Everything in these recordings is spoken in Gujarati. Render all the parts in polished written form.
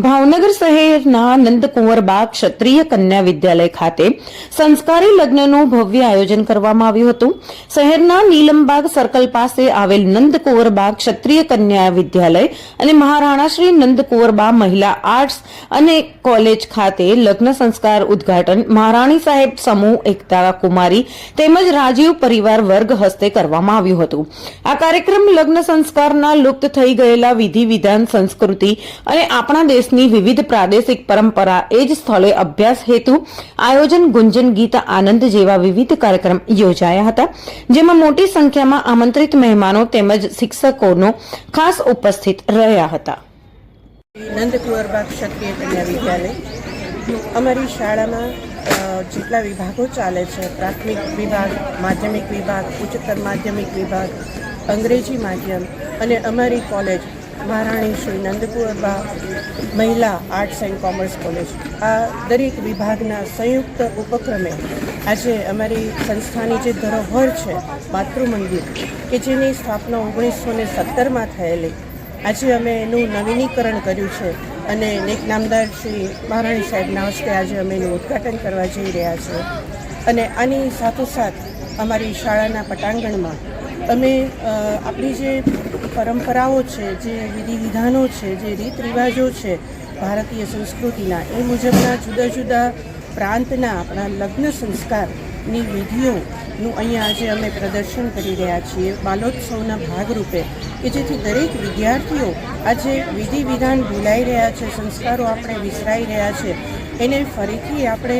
ભાવનગર શહેરના નંદકુંવરબા ક્ષત્રિય કન્યા વિદ્યાલય ખાતે સંસ્કારી લગ્નનું ભવ્ય આયોજન કરવામાં આવ્યું હતું। શહેરના નીલમબાગ સર્કલ પાસે આવેલ નંદકુંવરબા ક્ષત્રિય કન્યા વિદ્યાલય અને મહારાણા શ્રી નંદકુંવરબા મહિલા આર્ટ્સ અને કોલેજ ખાતે લગ્ન સંસ્કાર ઉદ્ઘાટન મહારાણી સાહેબ સમૂહ એકતા કુમારી તેમજ રાજીવ પરિવાર વર્ગ હસ્તે કરવામાં આવ્યું હતું। આ કાર્યક્રમ લગ્ન સંસ્કારના લુપ્ત થઈ ગયેલા વિધિ વિધાન સંસ્કૃતિ અને આપણા દેશની વિવિધ પ્રાદેશિક પરંપરા એ જ સ્થળે અભ્યાસ હેતુ આયોજન ગુંજન ગીત આનંદ જેવા વિવિધ કાર્યક્રમ યોજાયા હતા, જેમાં મોટી સંખ્યામાં આમંત્રિત મહેમાનો તેમજ શિક્ષકોનો ખાસ ઉપસ્થિત રહ્યા હતા। નંદકુંવરબા ક્ષત્રિય કન્યા વિદ્યાલય અમારી શાળામાં જેટલા વિભાગો ચાલે છે, પ્રાથમિક વિભાગ, માધ્યમિક વિભાગ, ઉચ્ચતર માધ્યમિક વિભાગ, અંગ્રેજી માધ્યમ અને અમારી કોલેજ મહારાણી શ્રી નંદકુંવરબા મહિલા આર્ટ્સ એન્ડ કોમર્સ કોલેજ, આ દરેક વિભાગના સંયુક્ત ઉપક્રમે આજે અમારી સંસ્થાની જે ધરોહર છે માતૃમંદિર કે જેની સ્થાપના 1917માં થયેલી, આજે અમે એનું નવીનીકરણ કર્યું છે અને નેક નામદાર શ્રી મહારાણી સાહેબના હસ્તે આજે અમે એનું ઉદ્ઘાટન કરવા જઈ રહ્યા છીએ। અને આની સાથોસાથ અમારી શાળાના પટાંગણમાં અમે આપણી જે પરંપરાઓ છે, જે વિધિ વિધાનો છે, જે રીત રિવાજો છે ભારતીય સંસ્કૃતિના, એ મુજબના જુદા જુદા પ્રાંતના આપણા લગ્ન સંસ્કારની વિધિઓનું અહીંયા આજે અમે પ્રદર્શન કરી રહ્યા છીએ બાલોત્સવના ભાગરૂપે, કે જેથી દરેક વિદ્યાર્થીઓ આજે વિધિ વિધાન ભૂલાઈ રહ્યા છે, સંસ્કારો આપણે વિસરાઈ રહ્યા છે, એને ફરીથી આપણે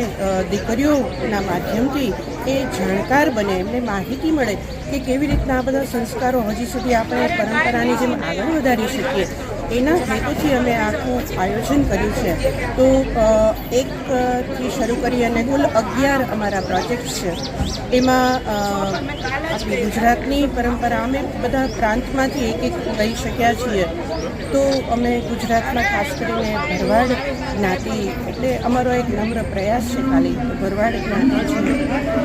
દીકરીઓના માધ્યમથી એ જાણકાર બને, એમને માહિતી મળે કે કેવી રીતના આ બધા સંસ્કારો હજી સુધી આપણે પરંપરાની જેમ આગળ વધારી શકીએ, એના હેતુથી અમે આખું આયોજન કર્યું છે। તો 1થી શરૂ કરી અને કુલ 11 અમારા પ્રોજેક્ટ્સ છે। એમાં આપણી ગુજરાતની પરંપરા અમે બધા પ્રાંતમાંથી એક લઈ શક્યા છીએ। તો અમે ગુજરાતમાં ખાસ કરીને ભરવાડ જ્ઞાતિ, એટલે અમારો એક નમ્ર પ્રયાસ છે ખાલી ભરવાડ જ્ઞાતિ છે,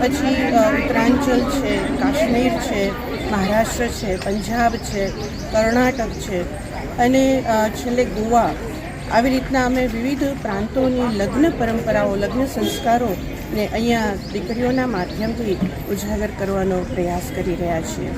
પછી ઉત્તરાંચલ છે, કાશ્મીર છે, મહારાષ્ટ્ર છે, પંજાબ છે, કર્ણાટક છે અને છેલ્લે ગોવા, આવી રીતના અમે વિવિધ પ્રાંતોની લગ્ન પરંપરાઓ, લગ્ન સંસ્કારોને અહીંયા દીકરીઓના માધ્યમથી ઉજાગર કરવાનો પ્રયાસ કરી રહ્યા છીએ।